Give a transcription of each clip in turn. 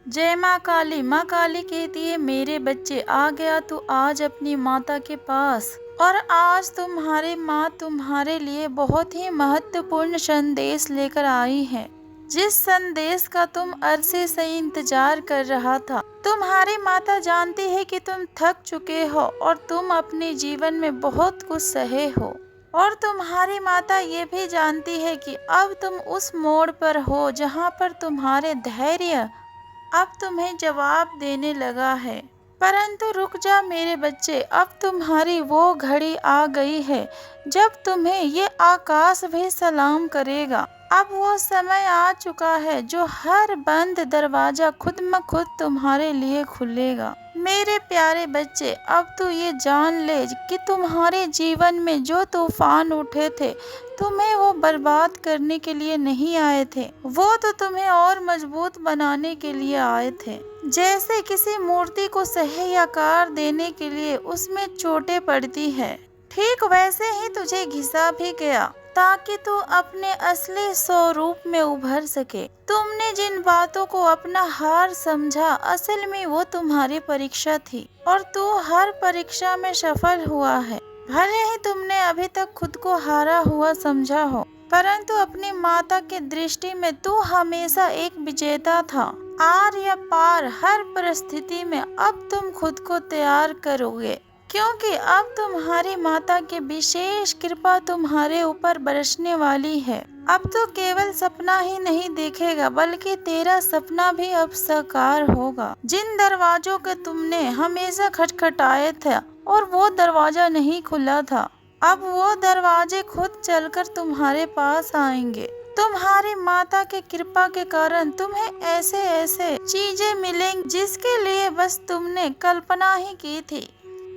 जय माँ काली कहती है, मेरे बच्चे आ गया तू आज अपनी माता के पास। और आज तुम्हारी माँ तुम्हारे लिए बहुत ही महत्वपूर्ण संदेश लेकर आई है, जिस संदेश का तुम अरसे से इंतजार कर रहा था। तुम्हारी माता जानती है कि तुम थक चुके हो और तुम अपने जीवन में बहुत कुछ सहे हो, और तुम्हारी माता ये भी जानती है कि अब तुम उस मोड़ पर हो जहाँ पर तुम्हारे धैर्य अब तुम्हें जवाब देने लगा है। परंतु रुक जा मेरे बच्चे, अब तुम्हारी वो घड़ी आ गई है जब तुम्हें ये आकाश भी सलाम करेगा। अब वो समय आ चुका है जो हर बंद दरवाजा खुद ब खुद तुम्हारे लिए खुलेगा। मेरे प्यारे बच्चे, अब तू ये जान ले कि तुम्हारे जीवन में जो तूफान उठे थे, तुम्हें वो बर्बाद करने के लिए नहीं आए थे, वो तो तुम्हें और मजबूत बनाने के लिए आए थे। जैसे किसी मूर्ति को सही आकार देने के लिए उसमें चोटें पड़ती है, ठीक वैसे ही तुझे घिसा भी गया ताकि तू अपने असली स्वरूप में उभर सके। तुमने जिन बातों को अपना हार समझा, असल में वो तुम्हारी परीक्षा थी और तू हर परीक्षा में सफल हुआ है। भले ही तुमने अभी तक खुद को हारा हुआ समझा हो, परंतु अपनी माता की दृष्टि में तू हमेशा एक विजेता था। आर या पार हर परिस्थिति में अब तुम खुद को तैयार करोगे, क्योंकि अब तुम्हारी माता की विशेष कृपा तुम्हारे ऊपर बरसने वाली है। अब तो केवल सपना ही नहीं देखेगा, बल्कि तेरा सपना भी अब साकार होगा। जिन दरवाजों के तुमने हमेशा खटखटाए थे और वो दरवाजा नहीं खुला था, अब वो दरवाजे खुद चलकर तुम्हारे पास आएंगे। तुम्हारी माता की कृपा के कारण तुम्हें ऐसे ऐसे चीजें मिलेंगी जिसके लिए बस तुमने कल्पना ही की थी,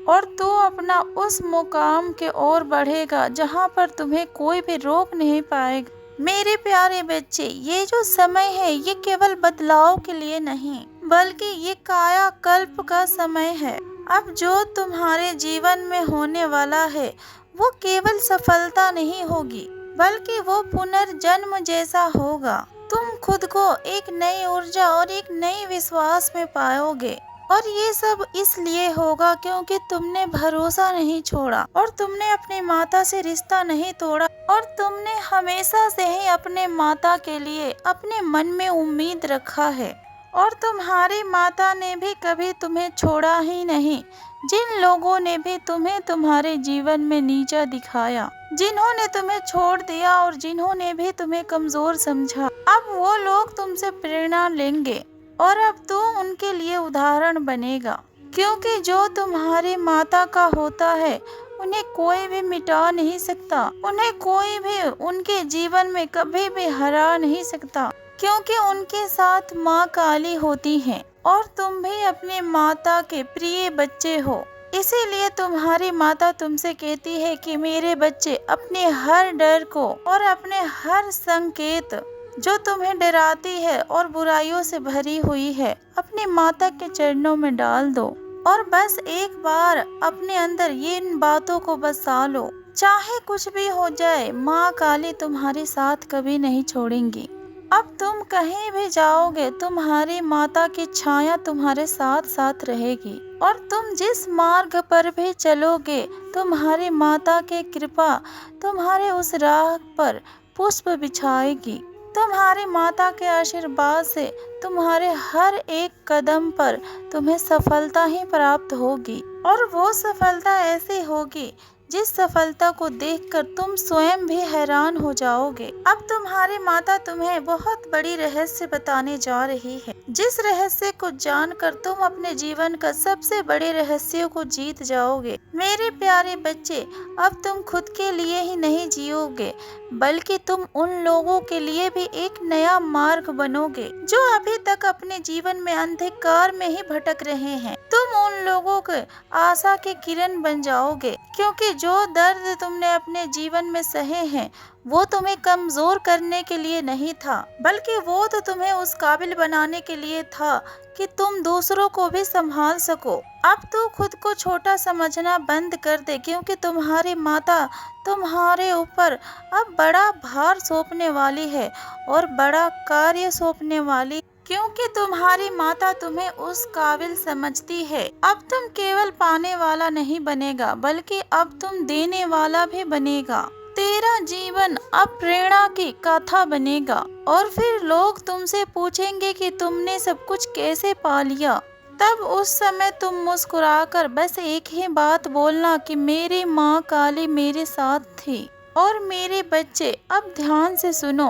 और तू अपना उस मुकाम के ओर बढ़ेगा जहाँ पर तुम्हें कोई भी रोक नहीं पाएगा। मेरे प्यारे बच्चे, ये जो समय है ये केवल बदलाव के लिए नहीं, बल्कि ये कायाकल्प का समय है। अब जो तुम्हारे जीवन में होने वाला है वो केवल सफलता नहीं होगी, बल्कि वो पुनर्जन्म जैसा होगा। तुम खुद को एक नई ऊर्जा और एक नई विश्वास में पाओगे, और ये सब इसलिए होगा क्योंकि तुमने भरोसा नहीं छोड़ा, और तुमने अपनी माता से रिश्ता नहीं तोड़ा, और तुमने हमेशा से ही अपने माता के लिए अपने मन में उम्मीद रखा है, और तुम्हारी माता ने भी कभी तुम्हें छोड़ा ही नहीं। जिन लोगों ने भी तुम्हें तुम्हारे जीवन में नीचा दिखाया, जिन्होंने तुम्हें छोड़ दिया और जिन्होंने भी तुम्हें कमजोर समझा, अब वो लोग तुमसे प्रेरणा लेंगे और अब तू उनके लिए उदाहरण बनेगा। क्योंकि जो तुम्हारी माता का होता है उन्हें कोई भी मिटा नहीं सकता, उन्हें कोई भी उनके जीवन में कभी भी हरा नहीं सकता, क्योंकि उनके साथ माँ काली होती है और तुम भी अपनी माता के प्रिय बच्चे हो। इसीलिए तुम्हारी माता तुमसे कहती है कि मेरे बच्चे, अपने हर डर को और अपने हर संकेत जो तुम्हें डराती है और बुराइयों से भरी हुई है, अपनी माता के चरणों में डाल दो, और बस एक बार अपने अंदर ये इन बातों को बसा लो। चाहे कुछ भी हो जाए, माँ काली तुम्हारे साथ कभी नहीं छोड़ेंगी। अब तुम कहीं भी जाओगे, तुम्हारी माता की छाया तुम्हारे साथ साथ रहेगी, और तुम जिस मार्ग पर भी चलोगे, तुम्हारी माता की कृपा तुम्हारे उस राह पर पुष्प बिछाएगी। तुम्हारी माता के आशीर्वाद से तुम्हारे हर एक कदम पर तुम्हें सफलता ही प्राप्त होगी, और वो सफलता ऐसी होगी जिस सफलता को देखकर तुम स्वयं भी हैरान हो जाओगे। अब तुम्हारी माता तुम्हें बहुत बड़ी रहस्य बताने जा रही है, जिस रहस्य को जानकर तुम अपने जीवन का सबसे बड़े रहस्यों को जीत जाओगे। मेरे प्यारे बच्चे, अब तुम खुद के लिए ही नहीं जियोगे, बल्कि तुम उन लोगों के लिए भी एक नया मार्ग बनोगे जो अभी तक अपने जीवन में अंधकार में ही भटक रहे हैं। तुम उन लोगों के आशा की किरण बन जाओगे, क्योंकि जो दर्द तुमने अपने जीवन में सहे हैं वो तुम्हें कमजोर करने के लिए नहीं था, बल्कि वो तो तुम्हें उस काबिल बनाने के लिए था कि तुम दूसरों को भी संभाल सको। अब तू खुद को छोटा समझना बंद कर दे, क्योंकि तुम्हारी माता तुम्हारे ऊपर अब बड़ा भार सौंपने वाली है और बड़ा कार्य सौंपने वाली, क्योंकि तुम्हारी माता तुम्हें उस काबिल समझती है। अब तुम केवल पाने वाला नहीं बनेगा, बल्कि अब तुम देने वाला भी बनेगा। तेरा जीवन अब प्रेरणा की कथा बनेगा और फिर लोग तुमसे पूछेंगे कि तुमने सब कुछ कैसे पा लिया। तब उस समय तुम मुस्कुराकर बस एक ही बात बोलना कि मेरी माँ काली मेरे साथ थी। और मेरे बच्चे, अब ध्यान से सुनो,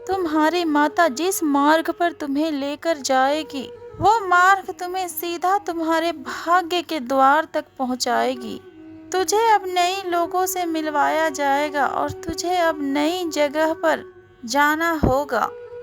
तुम्हारी माता जिस मार्ग पर तुम्हें लेकर जाएगी, वो मार्ग तुम्हें सीधा तुम्हारे भाग्य के द्वार तक पहुंचाएगी। तुझे अब नए लोगों से मिलवाया जाएगा और तुझे अब नई जगह पर जाना होगा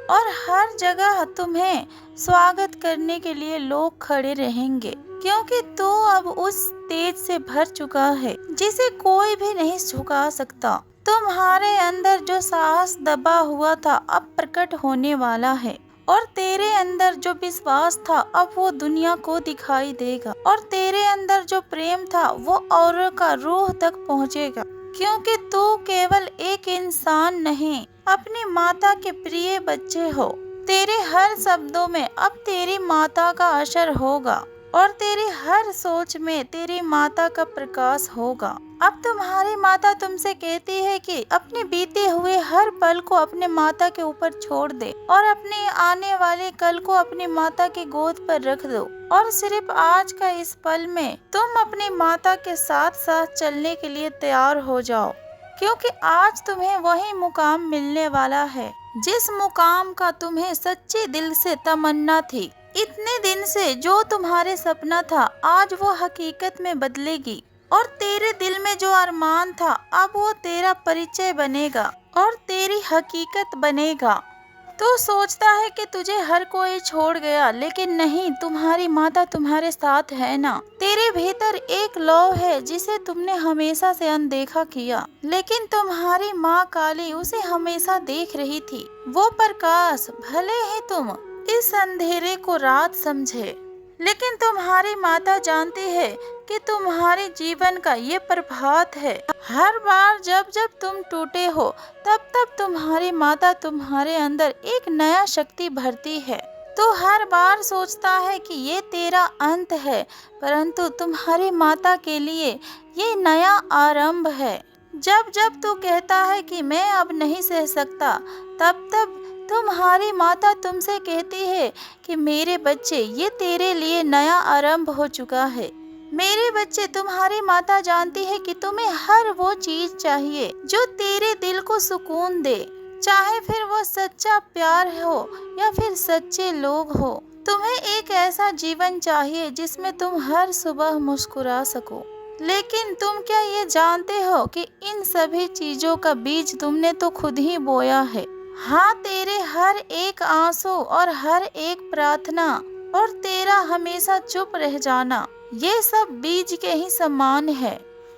और हर जगह तुम्हें स्वागत करने के लिए लोग खड़े रहेंगे, क्योंकि तू अब उस तेज से भर चुका है जिसे कोई भी नहीं झुका सकता। तुम्हारे अंदर जो साहस दबा हुआ था अब प्रकट होने वाला है और तेरे अंदर जो विश्वास था अब वो दुनिया को दिखाई देगा और तेरे अंदर जो प्रेम था वो औरों का रूह तक पहुंचेगा, क्योंकि तू केवल एक इंसान नहीं, अपनी माता के प्रिय बच्चे हो। तेरे हर शब्दों में अब तेरी माता का असर होगा और तेरी हर सोच में तेरी माता का प्रकाश होगा। अब तुम्हारी माता तुमसे कहती है कि अपने बीते हुए हर पल को अपने माता के ऊपर छोड़ दे और अपने आने वाले कल को अपनी माता की गोद पर रख दो और सिर्फ आज का इस पल में तुम अपनी माता के साथ साथ चलने के लिए तैयार हो जाओ, क्योंकि आज तुम्हें वही मुकाम मिलने वाला है जिस मुकाम का तुम्हें सच्चे दिल से तमन्ना थी। इतने दिन से जो तुम्हारे सपना था आज वो हकीकत में बदलेगी और तेरे दिल में जो अरमान था अब वो तेरा परिचय बनेगा और तेरी हकीकत बनेगा। तू सोचता है कि तुझे हर कोई छोड़ गया, लेकिन नहीं, तुम्हारी माता तुम्हारे साथ है ना। तेरे भीतर एक लौ है जिसे तुमने हमेशा से अनदेखा किया, लेकिन तुम्हारी माँ काली उसे हमेशा देख रही थी। वो प्रकाश, भले ही तुम इस अंधेरे को रात समझे, लेकिन तुम्हारी माता जानती है कि तुम्हारे जीवन का ये प्रभात है। हर बार जब जब तुम टूटे हो तब तब तुम्हारी माता तुम्हारे अंदर एक नया शक्ति भरती है। तो हर बार सोचता है कि ये तेरा अंत है, परंतु तुम्हारी माता के लिए ये नया आरंभ है। जब जब तू कहता है कि मैं अब नहीं सह सकता, तब तब तुम्हारी माता तुमसे कहती है कि मेरे बच्चे, ये तेरे लिए नया आरंभ हो चुका है। मेरे बच्चे, तुम्हारी माता जानती है कि तुम्हें हर वो चीज चाहिए जो तेरे दिल को सुकून दे, चाहे फिर वो सच्चा प्यार हो या फिर सच्चे लोग हो। तुम्हें एक ऐसा जीवन चाहिए जिसमें तुम हर सुबह मुस्कुरा सको। लेकिन तुम क्या ये जानते हो कि इन सभी चीजों का बीज तुमने तो खुद ही बोया है। हाँ, तेरे हर एक आंसू और हर एक प्रार्थना और तेरा हमेशा चुप रह जाना, ये सब बीज के ही समान है,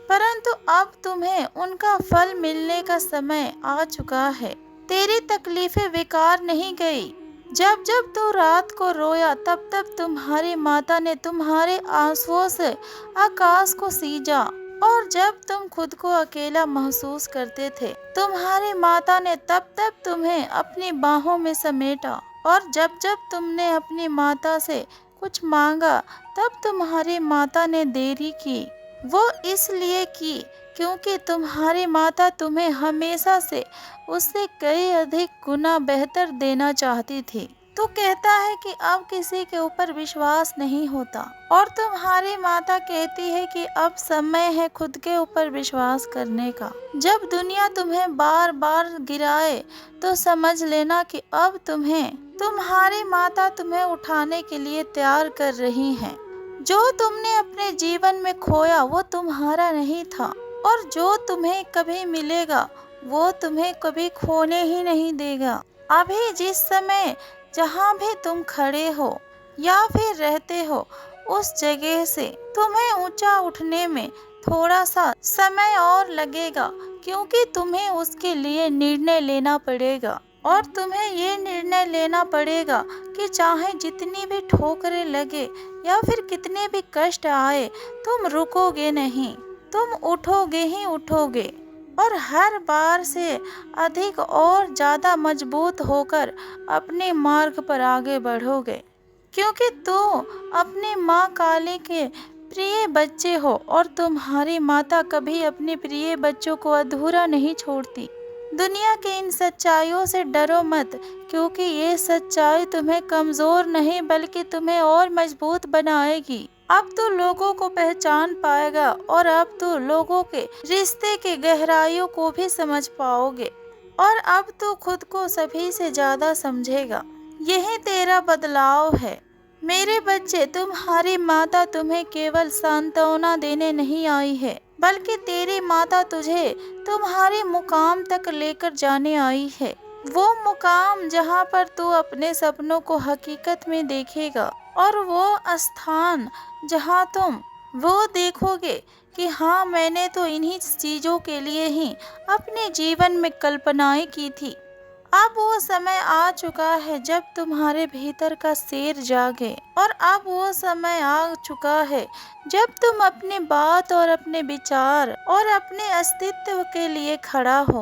परंतु अब तुम्हें उनका फल मिलने का समय आ चुका है। तेरी तकलीफें बेकार नहीं गई। जब जब तू रात को रोया तब तब तुम्हारी माता ने तुम्हारे आंसुओं से आकाश को सींचा, और जब तुम खुद को अकेला महसूस करते थे तुम्हारी माता ने तब तब तुम्हें अपनी बाहों में समेटा, और जब जब तुमने अपनी माता से कुछ मांगा तब तुम्हारी माता ने देरी की। वो इसलिए की क्योंकि तुम्हारी माता तुम्हें हमेशा से उससे कई अधिक गुना बेहतर देना चाहती थी। तू कहता है कि अब किसी के ऊपर विश्वास नहीं होता, और तुम्हारी माता कहती है कि अब समय है खुद के ऊपर विश्वास करने का। जब दुनिया तुम्हें बार बार गिराए तो समझ लेना कि अब तुम्हारी माता तुम्हें उठाने के लिए तैयार कर रही है। जो तुमने अपने जीवन में खोया वो तुम्हारा नहीं था, और जो तुम्हें कभी मिलेगा वो तुम्हें कभी खोने ही नहीं देगा। अभी जिस समय जहाँ भी तुम खड़े हो या फिर रहते हो उस जगह से तुम्हें ऊंचा उठने में थोड़ा सा समय और लगेगा, क्योंकि तुम्हें उसके लिए निर्णय लेना पड़ेगा। और तुम्हें ये निर्णय लेना पड़ेगा कि चाहे जितनी भी ठोकरें लगे या फिर कितने भी कष्ट आए, तुम रुकोगे नहीं, तुम उठोगे ही उठोगे। और हर बार से अधिक और ज़्यादा मजबूत होकर अपने मार्ग पर आगे बढ़ोगे, क्योंकि तुम अपनी माँ काली के प्रिय बच्चे हो और तुम्हारी माता कभी अपने प्रिय बच्चों को अधूरा नहीं छोड़ती। दुनिया के इन सच्चाइयों से डरो मत, क्योंकि ये सच्चाई तुम्हें कमजोर नहीं बल्कि तुम्हें और मजबूत बनाएगी। अब तू लोगों को पहचान पाएगा और अब तू लोगों के रिश्ते के गहराइयों को भी समझ पाओगे और अब तू खुद को सभी से ज्यादा समझेगा। यही तेरा बदलाव है। मेरे बच्चे, तुम्हारी माता तुम्हें केवल सांत्वना देने नहीं आई है, बल्कि तेरी माता तुझे तुम्हारे मुकाम तक लेकर जाने आई है। वो मुकाम जहाँ पर तू अपने सपनों को हकीकत में देखेगा और वो स्थान जहाँ तुम वो देखोगे कि हाँ, मैंने तो इन्हीं चीजों के लिए ही अपने जीवन में कल्पनाएं की थी। अब वो समय आ चुका है जब तुम्हारे भीतर का शेर जागे और अब वो समय आ चुका है जब तुम अपनी बात और अपने विचार और अपने अस्तित्व के लिए खड़ा हो।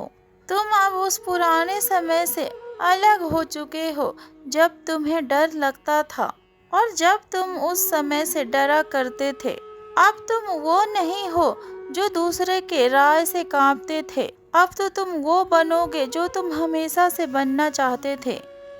तुम अब उस पुराने समय से अलग हो चुके हो जब तुम्हें डर लगता था और जब तुम उस समय से डरा करते थे। अब तुम वो नहीं हो जो दूसरे के राय से कांपते थे। अब तो तुम वो बनोगे जो तुम हमेशा से बनना चाहते थे।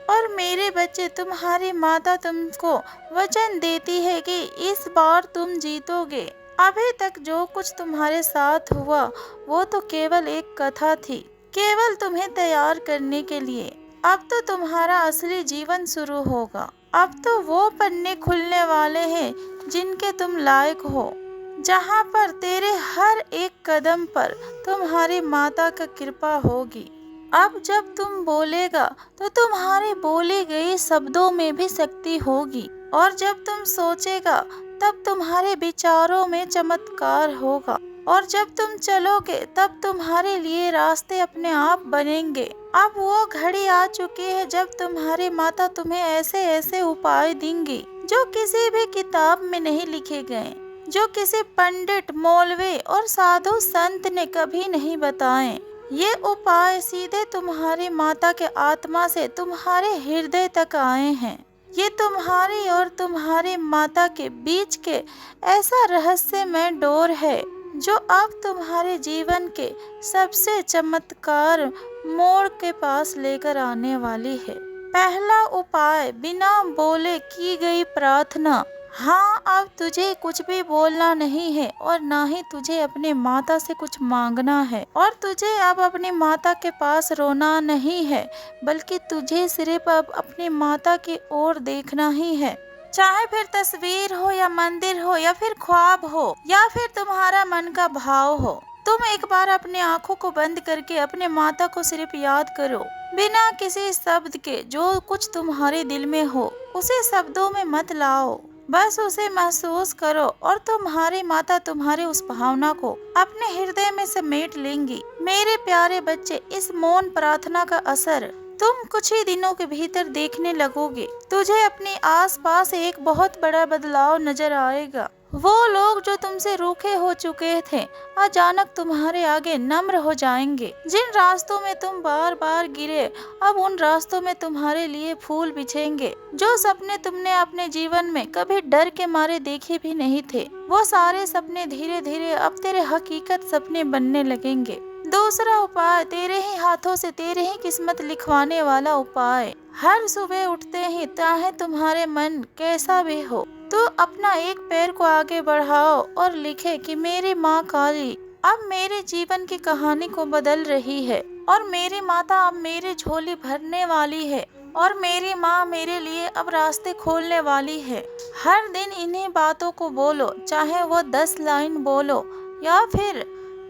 और मेरे बच्चे, तुम्हारी माता तुमको वचन देती है कि इस बार तुम जीतोगे। अभी तक जो कुछ तुम्हारे साथ हुआ वो तो केवल एक कथा थी, केवल तुम्हें तैयार करने के लिए। अब तो तुम्हारा असली जीवन शुरू होगा। अब तो वो पन्ने खुलने वाले हैं जिनके तुम लायक हो, जहाँ पर तेरे हर एक कदम पर तुम्हारी माता का कृपा होगी। अब जब तुम बोलेगा तो तुम्हारे बोले गए शब्दों में भी शक्ति होगी और जब तुम सोचेगा तब तुम्हारे विचारों में चमत्कार होगा और जब तुम चलोगे तब तुम्हारे लिए रास्ते अपने आप बनेंगे। अब वो घड़ी आ चुकी है जब तुम्हारी माता तुम्हें ऐसे ऐसे उपाय देंगी जो किसी भी किताब में नहीं लिखे गए, जो किसी पंडित, मौलवी और साधु संत ने कभी नहीं बताए। ये उपाय सीधे तुम्हारी माता के आत्मा से तुम्हारे हृदय तक आए हैं। ये तुम्हारी और तुम्हारी माता के बीच के ऐसा रहस्यमय डोर है जो अब तुम्हारे जीवन के सबसे चमत्कार मोड़ के पास लेकर आने वाली है। पहला उपाय, बिना बोले की गई प्रार्थना। हाँ, अब तुझे कुछ भी बोलना नहीं है और ना ही तुझे अपने माता से कुछ मांगना है और तुझे अब अपनी माता के पास रोना नहीं है, बल्कि तुझे सिर्फ अब अपनी माता की ओर देखना ही है। चाहे फिर तस्वीर हो या मंदिर हो या फिर ख्वाब हो या फिर तुम्हारा मन का भाव हो, तुम एक बार अपनी आंखों को बंद करके अपने माता को सिर्फ याद करो, बिना किसी शब्द के। जो कुछ तुम्हारे दिल में हो उसे शब्दों में मत लाओ, बस उसे महसूस करो और तुम्हारी माता तुम्हारे उस भावना को अपने हृदय में समेट लेंगी। मेरे प्यारे बच्चे, इस मौन प्रार्थना का असर तुम कुछ ही दिनों के भीतर देखने लगोगे। तुझे अपने आसपास एक बहुत बड़ा बदलाव नजर आएगा। वो लोग जो तुमसे रूखे हो चुके थे अचानक तुम्हारे आगे नम्र हो जाएंगे। जिन रास्तों में तुम बार बार गिरे, अब उन रास्तों में तुम्हारे लिए फूल बिछेंगे। जो सपने तुमने अपने जीवन में कभी डर के मारे देखे भी नहीं थे, वो सारे सपने धीरे धीरे अब तेरे हकीकत सपने बनने लगेंगे। दूसरा उपाय, तेरे ही हाथों से तेरे ही किस्मत लिखवाने वाला उपाय। हर सुबह उठते ही, चाहे तुम्हारे मन कैसा भी हो, तो अपना एक पैर को आगे बढ़ाओ और लिखे कि मेरी माँ काली अब मेरे जीवन की कहानी को बदल रही है और मेरी माता अब मेरी झोली भरने वाली है और मेरी माँ मेरे लिए अब रास्ते खोलने वाली है। हर दिन इन्हीं बातों को बोलो, चाहे वो 10 लाइन बोलो या फिर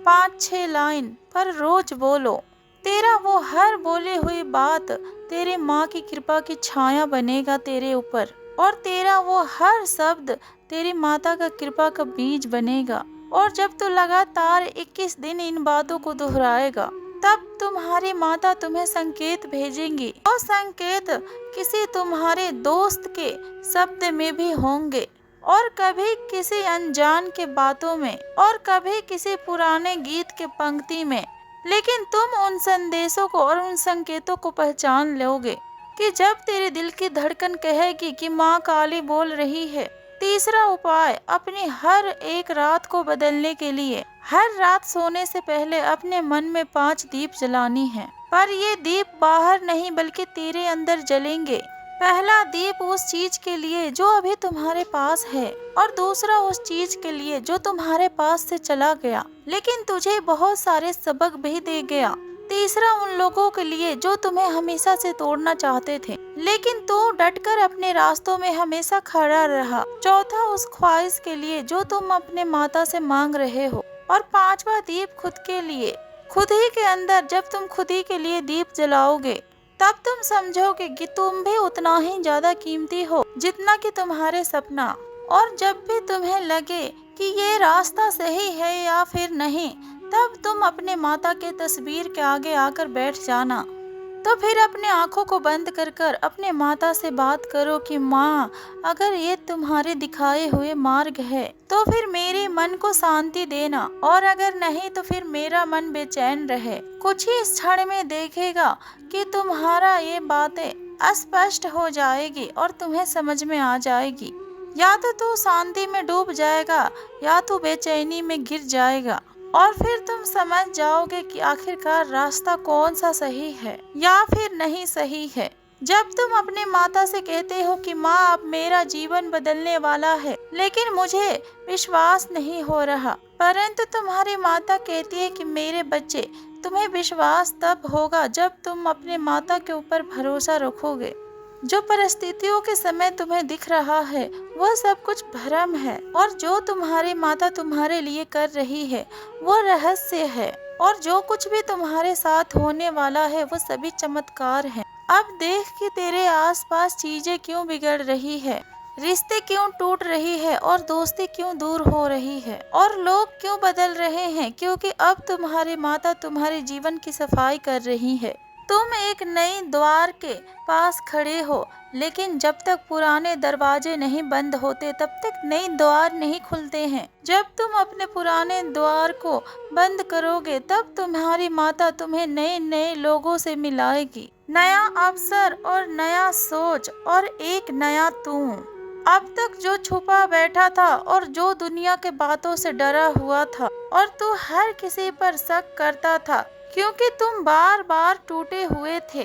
5-6 लाइन, पर रोज बोलो। तेरा वो हर बोली हुई बात तेरे माँ की कृपा की छाया बनेगा तेरे ऊपर और तेरा वो हर शब्द तेरी माता का कृपा का बीज बनेगा। और जब तू लगातार 21 दिन इन बातों को दोहराएगा, तब तुम्हारी माता तुम्हें संकेत भेजेंगी और संकेत किसी तुम्हारे दोस्त के शब्द में भी होंगे और कभी किसी अनजान के बातों में और कभी किसी पुराने गीत के पंक्ति में, लेकिन तुम उन संदेशों को और उन संकेतों को पहचान लोगे कि जब तेरे दिल की धड़कन कहेगी कि माँ काली बोल रही है। तीसरा उपाय, अपनी हर एक रात को बदलने के लिए हर रात सोने से पहले अपने मन में 5 दीप जलानी है। पर ये दीप बाहर नहीं बल्कि तेरे अंदर जलेंगे। पहला दीप उस चीज के लिए जो अभी तुम्हारे पास है, और दूसरा उस चीज के लिए जो तुम्हारे पास से चला गया लेकिन तुझे बहुत सारे सबक भी दे गया। तीसरा उन लोगों के लिए जो तुम्हें हमेशा से तोड़ना चाहते थे लेकिन तू डटकर अपने रास्तों में हमेशा खड़ा रहा। चौथा उस ख्वाहिश के लिए जो तुम अपने माता से मांग रहे हो। और पांचवा दीप खुद के लिए, खुद ही के अंदर। जब तुम खुद ही के लिए दीप जलाओगे तब तुम समझोगे कि तुम भी उतना ही ज्यादा कीमती हो जितना कि तुम्हारे सपना। और जब भी तुम्हें लगे कि ये रास्ता सही है या फिर नहीं, तब तुम अपने माता के तस्वीर के आगे आकर बैठ जाना। तो फिर अपने आंखों को बंद कर कर अपने माता से बात करो कि माँ, अगर ये तुम्हारे दिखाए हुए मार्ग है तो फिर मेरे मन को शांति देना, और अगर नहीं तो फिर मेरा मन बेचैन रहे। कुछ ही क्षण में देखेगा कि तुम्हारा ये बातें स्पष्ट हो जाएगी और तुम्हें समझ में आ जाएगी। या तो तू शांति में डूब जाएगा या तू बेचैनी में गिर जाएगा, और फिर तुम समझ जाओगे कि आखिरकार रास्ता कौन सा सही है या फिर नहीं सही है। जब तुम अपने माता से कहते हो कि माँ, अब मेरा जीवन बदलने वाला है लेकिन मुझे विश्वास नहीं हो रहा, परंतु तुम्हारी माता कहती है कि मेरे बच्चे, तुम्हें विश्वास तब होगा जब तुम अपने माता के ऊपर भरोसा रखोगे। जो परिस्थितियों के समय तुम्हें दिख रहा है वह सब कुछ भ्रम है, और जो तुम्हारी माता तुम्हारे लिए कर रही है वो रहस्य है, और जो कुछ भी तुम्हारे साथ होने वाला है वो सभी चमत्कार है। अब देख कि तेरे आसपास चीजें क्यों बिगड़ रही है, रिश्ते क्यों टूट रही है, और दोस्ती क्यों दूर हो रही है, और लोग क्यों बदल रहे हैं, क्योंकि अब तुम्हारी माता तुम्हारे जीवन की सफाई कर रही है। तुम एक नई द्वार के पास खड़े हो, लेकिन जब तक पुराने दरवाजे नहीं बंद होते तब तक नए द्वार नहीं खुलते हैं। जब तुम अपने पुराने द्वार को बंद करोगे तब तुम्हारी माता तुम्हें नए नए लोगों से मिलाएगी, नया अवसर और नया सोच और एक नया तू। अब तक जो छुपा बैठा था और जो दुनिया के बातों से डरा हुआ था, और तू हर किसी पर शक करता था क्योंकि तुम बार बार टूटे हुए थे,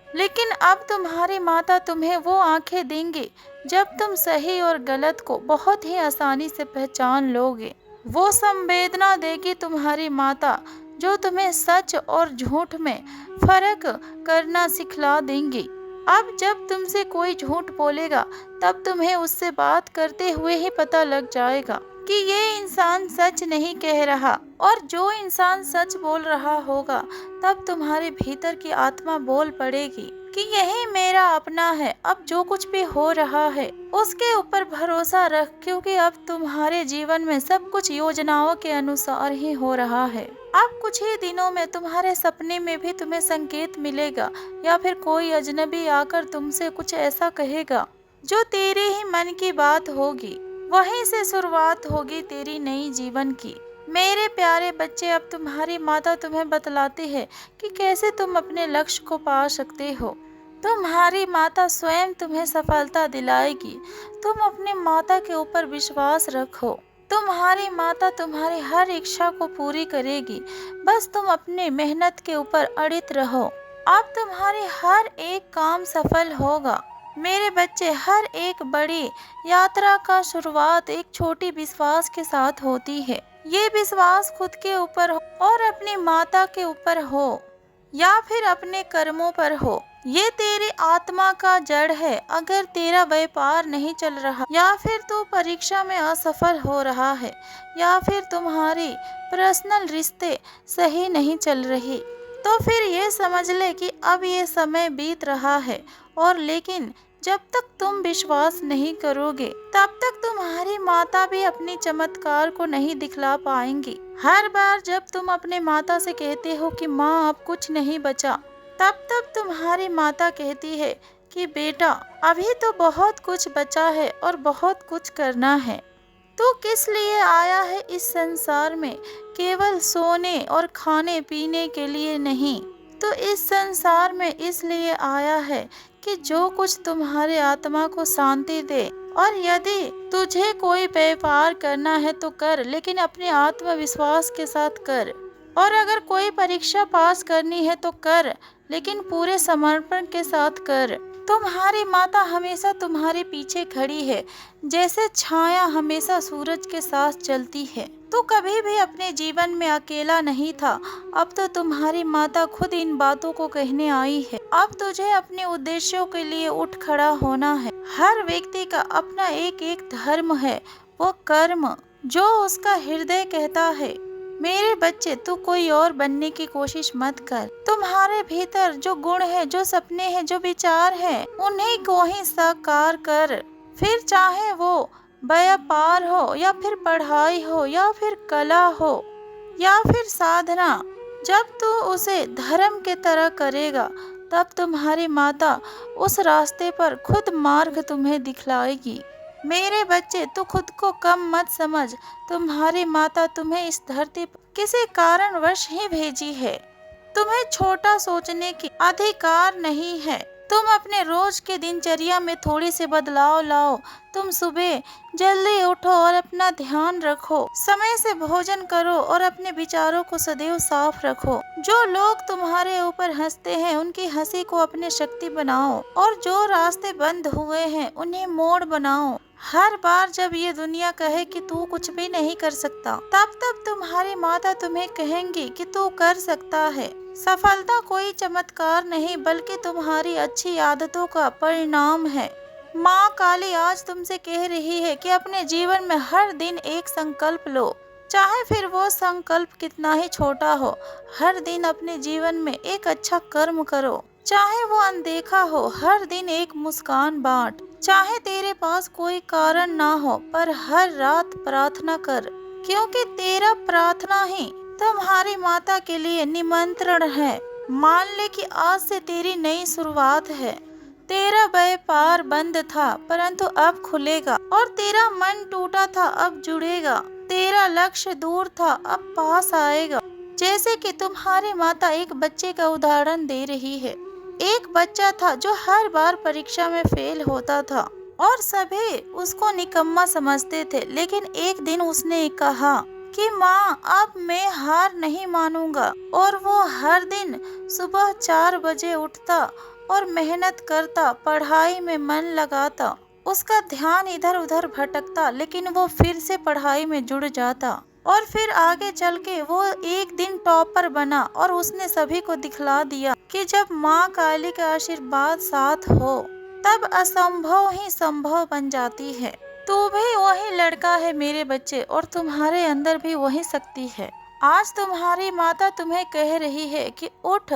लेकिन अब तुम्हारी माता तुम्हें वो आंखें देंगी जब तुम सही और गलत को बहुत ही आसानी से पहचान लोगे। वो संवेदना देगी तुम्हारी माता जो तुम्हें सच और झूठ में फर्क करना सिखला देंगी। अब जब तुमसे कोई झूठ बोलेगा तब तुम्हें उससे बात करते हुए ही पता लग जाएगा कि ये इंसान सच नहीं कह रहा, और जो इंसान सच बोल रहा होगा तब तुम्हारे भीतर की आत्मा बोल पड़ेगी कि यही मेरा अपना है। अब जो कुछ भी हो रहा है उसके ऊपर भरोसा रख, क्योंकि अब तुम्हारे जीवन में सब कुछ योजनाओं के अनुसार ही हो रहा है। अब कुछ ही दिनों में तुम्हारे सपने में भी तुम्हें संकेत मिलेगा, या फिर कोई अजनबी आकर तुमसे कुछ ऐसा कहेगा जो तेरे ही मन की बात होगी। वहीं से शुरुआत होगी तेरी नई जीवन की। मेरे प्यारे बच्चे, अब तुम्हारी माता तुम्हें बतलाती है कि कैसे तुम अपने लक्ष्य को पा सकते हो। तुम्हारी माता स्वयं तुम्हें सफलता दिलाएगी। तुम अपने माता के ऊपर विश्वास रखो। तुम्हारी माता तुम्हारी हर इच्छा को पूरी करेगी, बस तुम अपने मेहनत के ऊपर अड़ित रहो। अब तुम्हारी हर एक काम सफल होगा। मेरे बच्चे, हर एक बड़ी यात्रा का शुरुआत एक छोटी विश्वास के साथ होती है। ये विश्वास खुद के ऊपर हो और अपनी माता के ऊपर हो, या फिर अपने कर्मों पर हो। ये तेरी आत्मा का जड़ है। अगर तेरा व्यापार नहीं चल रहा, या फिर तू परीक्षा में असफल हो रहा है, या फिर तुम्हारी पर्सनल रिश्ते सही नहीं चल रही, तो फिर ये समझ ले कि अब ये समय बीत रहा है। और लेकिन जब तक तुम विश्वास नहीं करोगे तब तक तुम्हारी माता भी अपनी चमत्कार को नहीं दिखला पाएंगी। हर बार जब तुम अपने माता से कहते हो कि माँ, अब कुछ नहीं बचा, तब तुम्हारी माता कहती है कि बेटा, अभी तो बहुत कुछ बचा है और बहुत कुछ करना है। तू किस लिए आया है इस संसार में? केवल सोने और खाने पीने के लिए नहीं। तो इस संसार में इसलिए आया है कि जो कुछ तुम्हारे आत्मा को शांति दे। और यदि तुझे कोई व्यापार करना है तो कर, लेकिन अपने आत्मविश्वास के साथ कर। और अगर कोई परीक्षा पास करनी है तो कर, लेकिन पूरे समर्पण के साथ कर। तुम्हारी माता हमेशा तुम्हारे पीछे खड़ी है, जैसे छाया हमेशा सूरज के साथ चलती है। तू कभी भी अपने जीवन में अकेला नहीं था। अब तो तुम्हारी माता खुद इन बातों को कहने आई है। अब तुझे अपने उद्देश्यों के लिए उठ खड़ा होना है। हर व्यक्ति का अपना एक एक धर्म है, वो कर्म जो उसका हृदय कहता है। मेरे बच्चे, तू कोई और बनने की कोशिश मत कर। तुम्हारे भीतर जो गुण है, जो सपने हैं, जो विचार हैं, उन्हीं को ही साकार कर। फिर चाहे वो व्यापार हो या फिर पढ़ाई हो या फिर कला हो या फिर साधना, जब तू उसे धर्म के तरह करेगा तब तुम्हारी माता उस रास्ते पर खुद मार्ग तुम्हें दिखलाएगी। मेरे बच्चे, तू खुद को कम मत समझ। तुम्हारी माता तुम्हें इस धरती पर किसी कारणवश ही भेजी है। तुम्हें छोटा सोचने की अधिकार नहीं है। तुम अपने रोज के दिनचर्या में थोड़ी सी बदलाव लाओ। तुम सुबह जल्दी उठो और अपना ध्यान रखो। समय से भोजन करो और अपने विचारों को सदैव साफ रखो। जो लोग तुम्हारे ऊपर हंसते हैं, उनकी हंसी को अपनी शक्ति बनाओ और जो रास्ते बंद हुए हैं उन्हें मोड़ बनाओ। हर बार जब ये दुनिया कहे कि तू कुछ भी नहीं कर सकता, तब तुम्हारी माता तुम्हें कहेंगी कि तू कर सकता है। सफलता कोई चमत्कार नहीं, बल्कि तुम्हारी अच्छी आदतों का परिणाम है। माँ काली आज तुमसे कह रही है कि अपने जीवन में हर दिन एक संकल्प लो, चाहे फिर वो संकल्प कितना ही छोटा हो। हर दिन अपने जीवन में एक अच्छा कर्म करो, चाहे वो अनदेखा हो। हर दिन एक मुस्कान बांट, चाहे तेरे पास कोई कारण ना हो, पर हर रात प्रार्थना कर, क्योंकि तेरा प्रार्थना ही तुम्हारी माता के लिए निमंत्रण है। मान ले कि आज से तेरी नई शुरुआत है। तेरा व्यापार बंद था परंतु अब खुलेगा, और तेरा मन टूटा था अब जुड़ेगा। तेरा लक्ष्य दूर था अब पास आएगा। जैसे कि तुम्हारी माता एक बच्चे का उदाहरण दे रही है। एक बच्चा था जो हर बार परीक्षा में फेल होता था और सभी उसको निकम्मा समझते थे, लेकिन एक दिन उसने कहा कि माँ, अब मैं हार नहीं मानूंगा। और वो हर दिन सुबह 4 बजे उठता और मेहनत करता, पढ़ाई में मन लगाता। उसका ध्यान इधर उधर भटकता, लेकिन वो फिर से पढ़ाई में जुड़ जाता और फिर आगे चल के वो एक दिन टॉपर बना। और उसने सभी को दिखला दिया कि जब माँ काली का आशीर्वाद साथ हो तब असंभव ही संभव बन जाती है। तू भी वही लड़का है मेरे बच्चे, और तुम्हारे अंदर भी वही शक्ति है। आज तुम्हारी माता तुम्हें कह रही है कि उठ,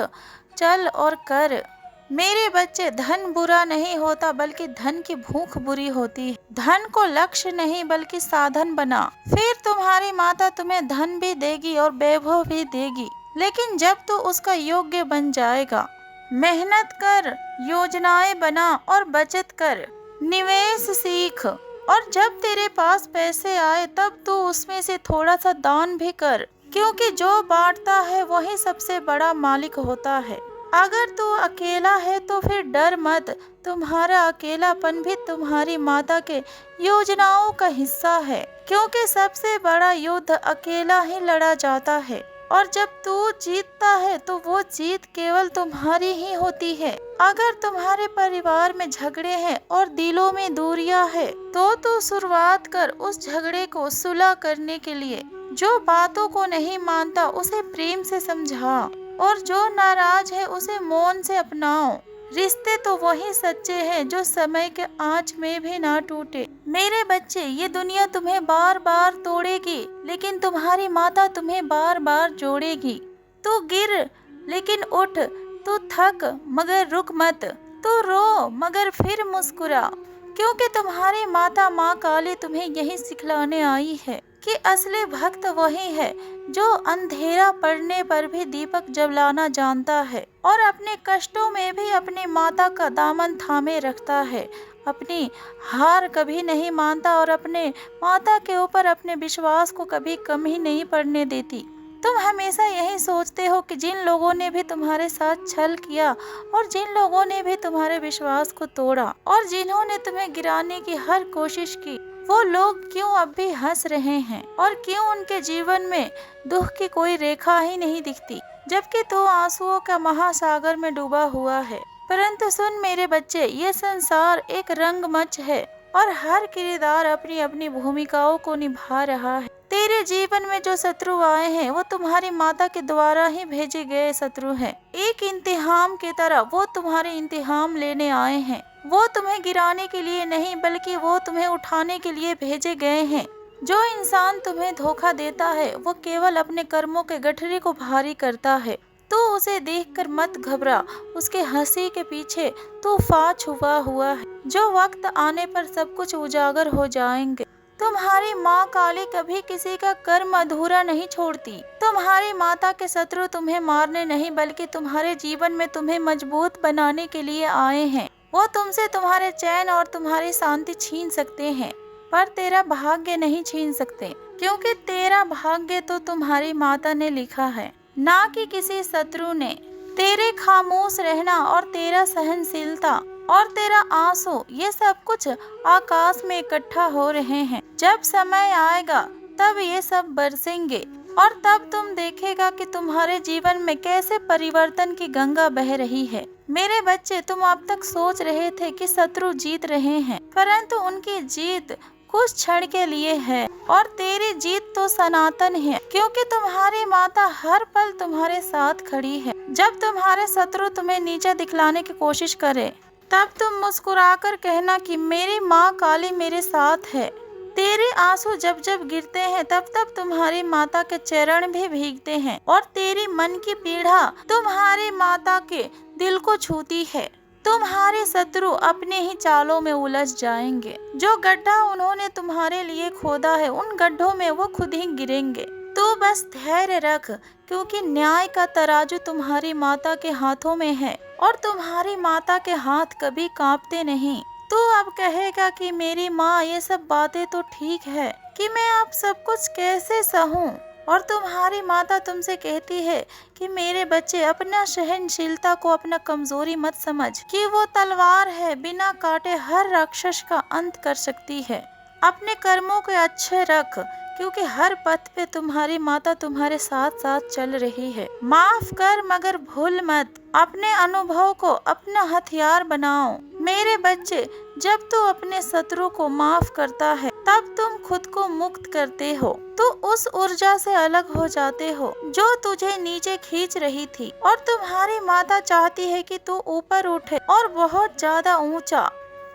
चल और कर। मेरे बच्चे, धन बुरा नहीं होता, बल्कि धन की भूख बुरी होती है। धन को लक्ष्य नहीं बल्कि साधन बना, फिर तुम्हारी माता तुम्हें धन भी देगी और वैभव भी देगी, लेकिन जब तू उसका योग्य बन जाएगा। मेहनत कर, योजनाएं बना और बचत कर, निवेश सीख, और जब तेरे पास पैसे आए तब तू उसमें से थोड़ा सा दान भी कर, क्योंकि जो बांटता है वही सबसे बड़ा मालिक होता है। अगर तू अकेला है तो फिर डर मत। तुम्हारा अकेलापन भी तुम्हारी माता के योजनाओं का हिस्सा है, क्योंकि सबसे बड़ा युद्ध अकेला ही लड़ा जाता है। और जब तू जीतता है तो वो जीत केवल तुम्हारी ही होती है। अगर तुम्हारे परिवार में झगड़े हैं और दिलों में दूरियां है, तो तू शुरुआत कर उस झगड़े को सुलह करने के लिए। जो बातों को नहीं मानता उसे प्रेम से समझा, और जो नाराज है उसे मौन से अपनाओ। रिश्ते तो वही सच्चे हैं जो समय के आंच में भी ना टूटे। मेरे बच्चे, ये दुनिया तुम्हें बार बार तोड़ेगी, लेकिन तुम्हारी माता तुम्हें बार बार जोड़ेगी। तू गिर लेकिन उठ, तू थक मगर रुक मत, तू रो मगर फिर मुस्कुरा, क्योंकि तुम्हारी माता माँ काली तुम्हें यही सिखलाने आई है कि असली भक्त वही है जो अंधेरा पड़ने पर भी दीपक जलाना जानता है और अपने कष्टों में भी अपनी माता का दामन थामे रखता है। अपनी हार कभी नहीं मानता और अपने माता के ऊपर अपने विश्वास को कभी कम ही नहीं पड़ने देती। तुम हमेशा यही सोचते हो कि जिन लोगों ने भी तुम्हारे साथ छल किया और जिन लोगों ने भी तुम्हारे विश्वास को तोड़ा और जिन्होंने तुम्हें गिराने की हर कोशिश की, वो लोग क्यों अब भी हंस रहे हैं और क्यों उनके जीवन में दुख की कोई रेखा ही नहीं दिखती, जबकि तू आंसुओं का महासागर में डूबा हुआ है। परंतु सुन मेरे बच्चे, ये संसार एक रंगमंच है और हर किरदार अपनी अपनी भूमिकाओं को निभा रहा है। तेरे जीवन में जो शत्रु आए हैं वो तुम्हारी माता के द्वारा ही भेजे गए शत्रु हैं। एक इम्तिहान की तरह वो तुम्हारे इम्तिहान लेने आए हैं। वो तुम्हें गिराने के लिए नहीं बल्कि वो तुम्हें उठाने के लिए भेजे गए हैं। जो इंसान तुम्हें धोखा देता है वो केवल अपने कर्मों के गठरी को भारी करता है। तो उसे देखकर मत घबरा, उसके हंसी के पीछे तूफान छुपा हुआ है। जो वक्त आने पर सब कुछ उजागर हो जाएंगे। तुम्हारी माँ काली कभी किसी का कर्म अधूरा नहीं छोड़ती। तुम्हारी माता के शत्रु तुम्हें मारने नहीं बल्कि तुम्हारे जीवन में तुम्हें मजबूत बनाने के लिए आए हैं। वो तुमसे तुम्हारे चैन और तुम्हारी शांति छीन सकते हैं, पर तेरा भाग्य नहीं छीन सकते, क्योंकि तेरा भाग्य तो तुम्हारी माता ने लिखा है, ना कि किसी शत्रु ने। तेरे खामोश रहना और तेरा सहनशीलता और तेरा आंसू, ये सब कुछ आकाश में इकट्ठा हो रहे हैं। जब समय आएगा तब ये सब बरसेंगे और तब तुम देखेगा कि तुम्हारे जीवन में कैसे परिवर्तन की गंगा बह रही है। मेरे बच्चे, तुम अब तक सोच रहे थे कि शत्रु जीत रहे हैं, परंतु उनकी जीत कुछ क्षण के लिए है और तेरी जीत तो सनातन है, क्योंकि तुम्हारी माता हर पल तुम्हारे साथ खड़ी है। जब तुम्हारे शत्रु तुम्हें नीचे दिखलाने की कोशिश करे, तब तुम मुस्कुराकर कहना कि मेरी माँ काली मेरे साथ है। तेरे आंसू जब जब गिरते हैं तब तब तुम्हारी माता के चरण भी भीगते हैं और तेरी मन की पीड़ा तुम्हारी माता के दिल को छूती है। तुम्हारे शत्रु अपने ही चालों में उलझ जाएंगे। जो गड्ढा उन्होंने तुम्हारे लिए खोदा है, उन गड्ढों में वो खुद ही गिरेंगे। तू बस धैर्य रख, क्योंकि न्याय का तराजू तुम्हारी माता के हाथों में है और तुम्हारी माता के हाथ कभी कांपते नहीं। तू अब कहेगा कि मेरी माँ, ये सब बातें तो ठीक है कि मैं अब सब कुछ कैसे सहूं, और तुम्हारी माता तुमसे कहती है कि मेरे बच्चे, अपना सहनशीलता को अपना कमजोरी मत समझ कि वो तलवार है, बिना काटे हर राक्षस का अंत कर सकती है। अपने कर्मों को अच्छे रख, क्योंकि हर पथ पे तुम्हारी माता तुम्हारे साथ साथ चल रही है। माफ कर मगर भूल मत। अपने अनुभव को अपना हथियार बनाओ। मेरे बच्चे, जब तू अपने शत्रु को माफ करता है तब तुम खुद को मुक्त करते हो। तू उस ऊर्जा से अलग हो जाते हो जो तुझे नीचे खींच रही थी, और तुम्हारी माता चाहती है कि तू ऊपर उठे और बहुत ज्यादा ऊंचा।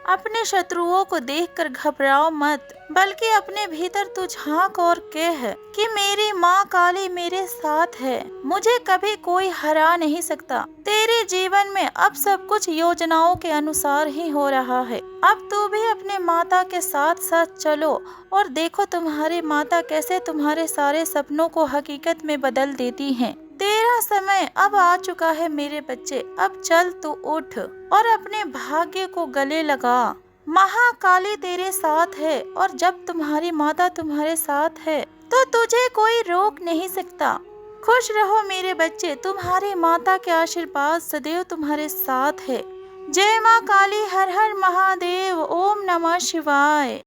अपने शत्रुओं को देखकर घबराओ मत, बल्कि अपने भीतर तू झांक और कह कि मेरी माँ काली मेरे साथ है, मुझे कभी कोई हरा नहीं सकता। तेरे जीवन में अब सब कुछ योजनाओं के अनुसार ही हो रहा है। अब तू भी अपने माता के साथ साथ चलो और देखो तुम्हारी माता कैसे तुम्हारे सारे सपनों को हकीकत में बदल देती हैं। तेरा समय अब आ चुका है मेरे बच्चे। अब चल तू उठ और अपने भाग्य को गले लगा। महाकाली तेरे साथ है, और जब तुम्हारी माता तुम्हारे साथ है तो तुझे कोई रोक नहीं सकता। खुश रहो मेरे बच्चे, तुम्हारी माता के आशीर्वाद सदैव तुम्हारे साथ है। जय माँ काली, हर हर महादेव, ओम नमः शिवाय।